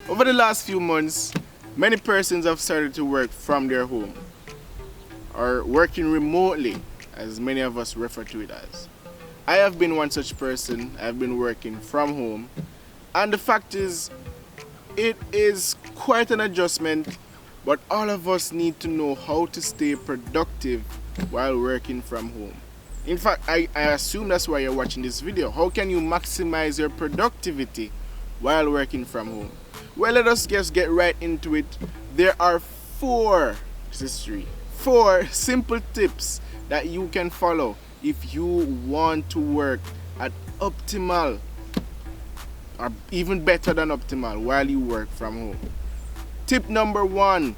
Over the last few months, many persons have started to work from their home or working remotely, as many of us refer to it as. I have been one such person. I've been working from home, and the fact is, it is quite an adjustment, but all of us need to know how to stay productive while working from home. In fact, I assume that's why you're watching this video. How can you maximize your productivity while working from home? Well, let us just get right into it. There are this is four simple tips that you can follow if you want to work at optimal or even better than optimal while you work from home. Tip number one,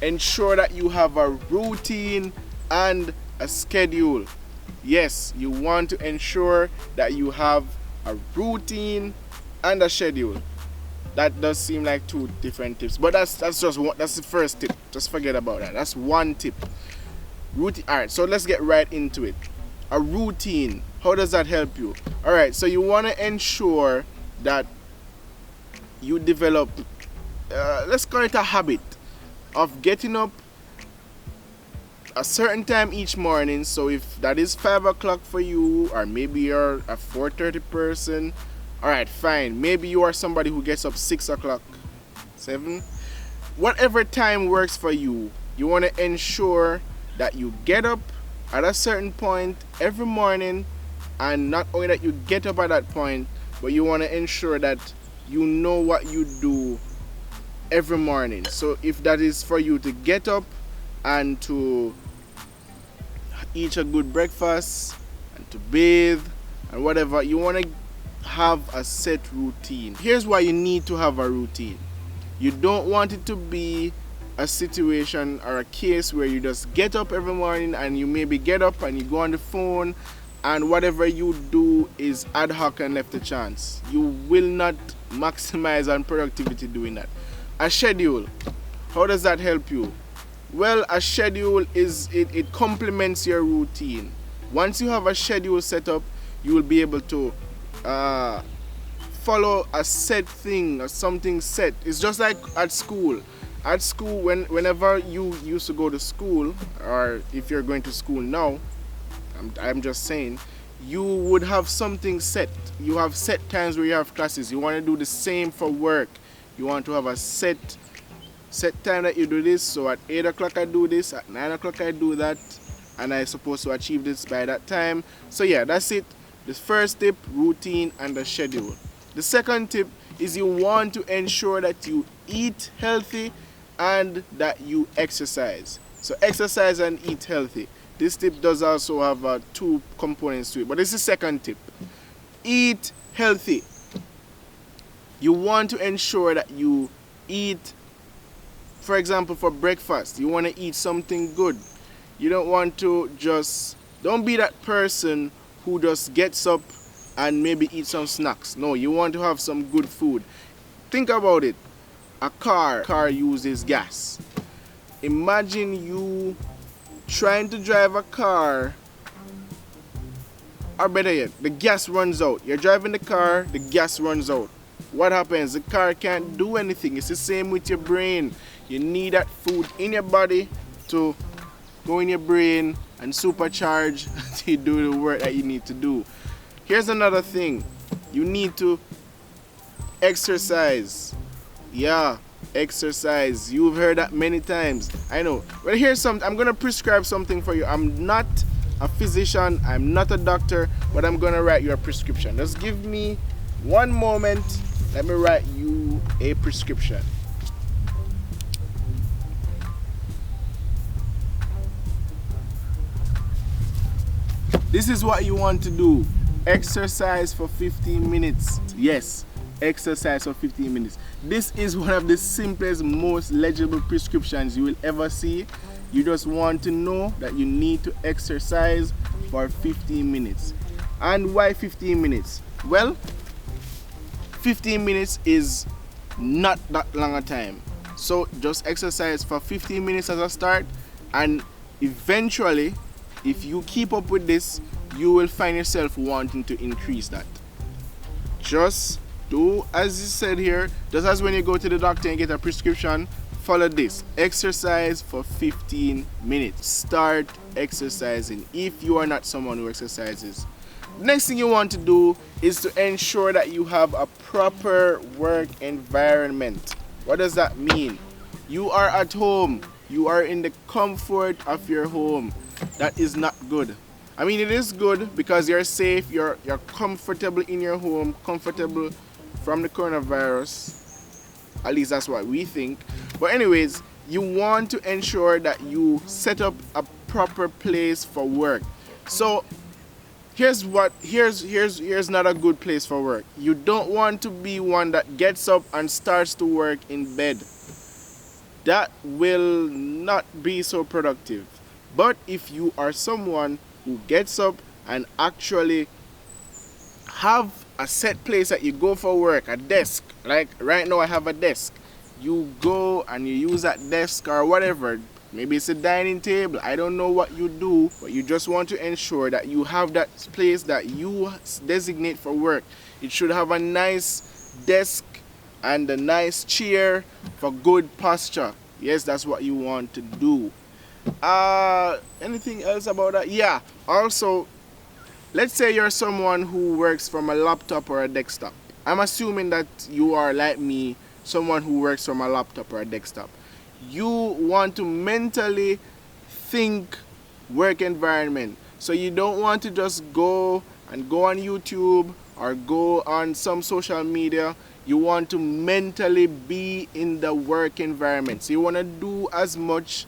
ensure that you have a routine and a schedule. Yes, you want to ensure that you have a routine and a schedule. That does seem like two different tips, but that's just one, that's the first tip. Just forget about that. That's one tip. Routine. All right, so let's get right into it. A routine. How does that help you? All right, so you want to ensure that you develop, let's call it a habit of getting up a certain time each morning. So if that is 5 o'clock for you, or maybe you're a 4:30 person, all right, fine. Maybe you are somebody who gets up 6 o'clock, 7, whatever time works for you. You want to ensure that you get up at a certain point every morning, and not only that you get up at that point, but you want to ensure that you know what you do every morning. So if that is for you to get up and to eat a good breakfast and to bathe and whatever, you want to have a set routine. Here's why you need to have a routine. You don't want it to be a situation or a case where you just get up every morning and you maybe get up and you go on the phone and whatever you do is ad hoc and left to chance. You will not maximize on productivity doing that. A schedule. How does that help you? Well, a schedule is it complements your routine. Once you have a schedule set up, you will be able to follow a set thing or something set. It's just like at school. At school, whenever you used to go to school, or if you're going to school now, I'm just saying, you would have something set. You have set times where you have classes. You want to do the same for work. You want to have a set time that you do this. So at 8 o'clock I do this, at 9 o'clock I do that, and I'm supposed to achieve this by that time. So yeah, that's it. The first tip, routine and the schedule. The second tip is you want to ensure that you eat healthy and that you exercise. So exercise and eat healthy. This tip does also have two components to it, but this is the second tip. Eat healthy. You want to ensure that you eat, for example, for breakfast, you want to eat something good. You don't want to don't be that person who just gets up and maybe eat some snacks. No, you want to have some good food. Think about it. A car uses gas. Imagine you trying to drive a car, or better yet, the gas runs out. You're driving the car, the gas runs out. What happens? The car can't do anything. It's the same with your brain. You need that food in your body to go in your brain and supercharge to do the work that you need to do. Here's another thing. You need to exercise. Yeah, exercise. You've heard that many times. I know. But here's something. I'm going to prescribe something for you. I'm not a physician. I'm not a doctor. But I'm going to write you a prescription. Just give me one moment. Let me write you a prescription. This is what you want to do. Exercise for 15 minutes. Yes, exercise for 15 minutes. This is one of the simplest, most legible prescriptions you will ever see. You just want to know that you need to exercise for 15 minutes. And why 15 minutes? Well, 15 minutes is not that long a time. So just exercise for 15 minutes as a start, and eventually, if you keep up with this, you will find yourself wanting to increase that. Just do as you said here, just as when you go to the doctor and get a prescription. Follow this. Exercise for 15 minutes. Start exercising if you are not someone who exercises. Next thing you want to do is to ensure that you have a proper work environment. What does that mean? You are at home. You are in the comfort of your home. That is not good. I mean, it is good because you're safe, you're comfortable in your home, comfortable from the coronavirus. At least that's what we think. But anyways, you want to ensure that you set up a proper place for work. So here's not a good place for work. You don't want to be one that gets up and starts to work in bed. That will not be so productive. But if you are someone who gets up and actually have a set place that you go for work, a desk, like right now I have a desk. You go and you use that desk or whatever. Maybe it's a dining table. I don't know what you do, but you just want to ensure that you have that place that you designate for work. It should have a nice desk and a nice chair for good posture. Yes, that's what you want to do. Anything else about that? Yeah, also, let's say you're someone who works from a laptop or a desktop. I'm assuming that you are like me, someone who works from a laptop or a desktop. You want to mentally think work environment. So you don't want to just go on YouTube or go on some social media. You want to mentally be in the work environment. So you want to do as much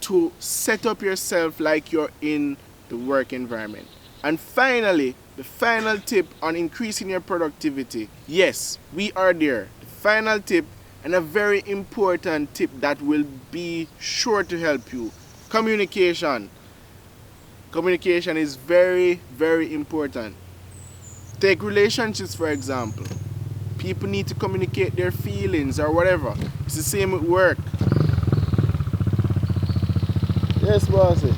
to set up yourself like you're in the work environment. And finally, the final tip on increasing your productivity. Yes, we are there. The final tip, and a very important tip that will be sure to help you. Communication. Communication is very, very important. Take relationships for example. People need to communicate their feelings or whatever. It's the same with work. Yes, bossy.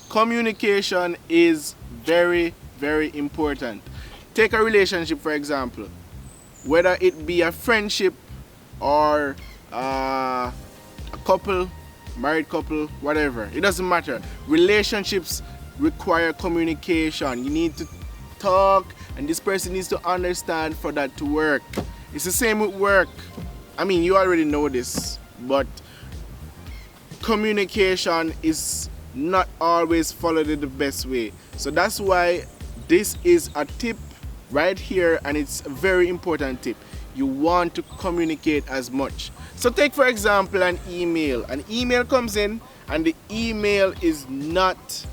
Communication is very, very important. Take a relationship for example, whether it be a friendship or a couple, married couple, whatever. It doesn't matter. Relationships require communication. You need to talk, and this person needs to understand for that to work. It's the same with work. I mean, you already know this, but communication is not always followed in the best way. So that's why this is a tip right here, and it's a very important tip. You want to communicate as much. So take for example an email. An email comes in and the email is not,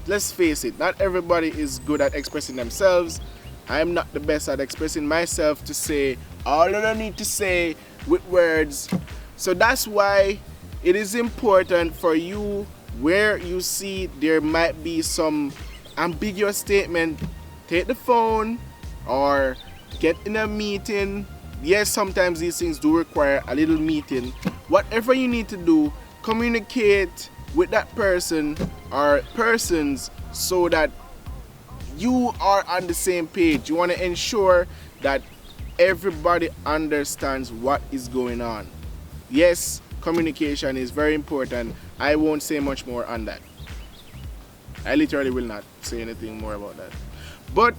let's face it, not everybody is good at expressing themselves. I'm not the best at expressing myself to say all that I need to say with words. So that's why it is important for you, where you see there might be some ambiguous statement, take the phone or get in a meeting. Yes, sometimes these things do require a little meeting. Whatever you need to do, communicate with that person or persons so that you are on the same page. You want to ensure that everybody understands what is going on. Yes, communication is very important. I won't say much more on that. I literally will not say anything more about that. But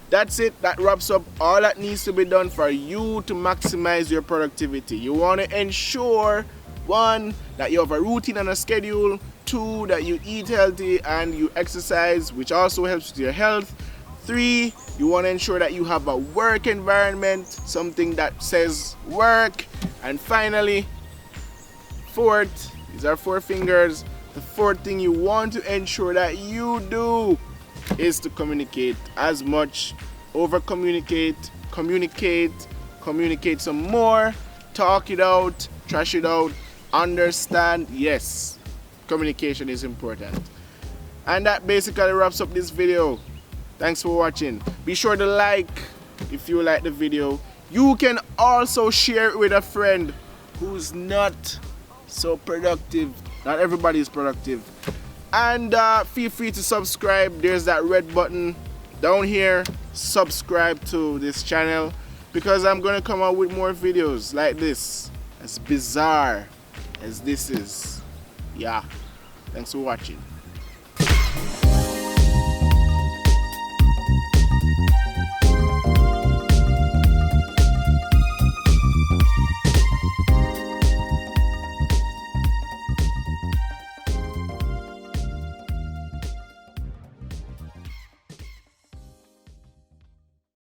that's it. That wraps up all that needs to be done for you to maximize your productivity. You want to ensure, 1, that you have a routine and a schedule. 2, that you eat healthy and you exercise, which also helps with your health. 3, you want to ensure that you have a work environment, something that says work. And finally, 4th, these are 4 fingers. The 4th thing you want to ensure that you do is to communicate as much. Over communicate, communicate some more, talk it out, trash it out, understand. Yes, communication is important. And that basically wraps up this video. Thanks for watching. Be sure to like if you like the video. You can also share it with a friend who's not so productive. Not everybody is productive. And feel free to subscribe. There's that red button down here. Subscribe to this channel because I'm gonna come out with more videos like this, as bizarre as this is. Yeah, thanks for watching.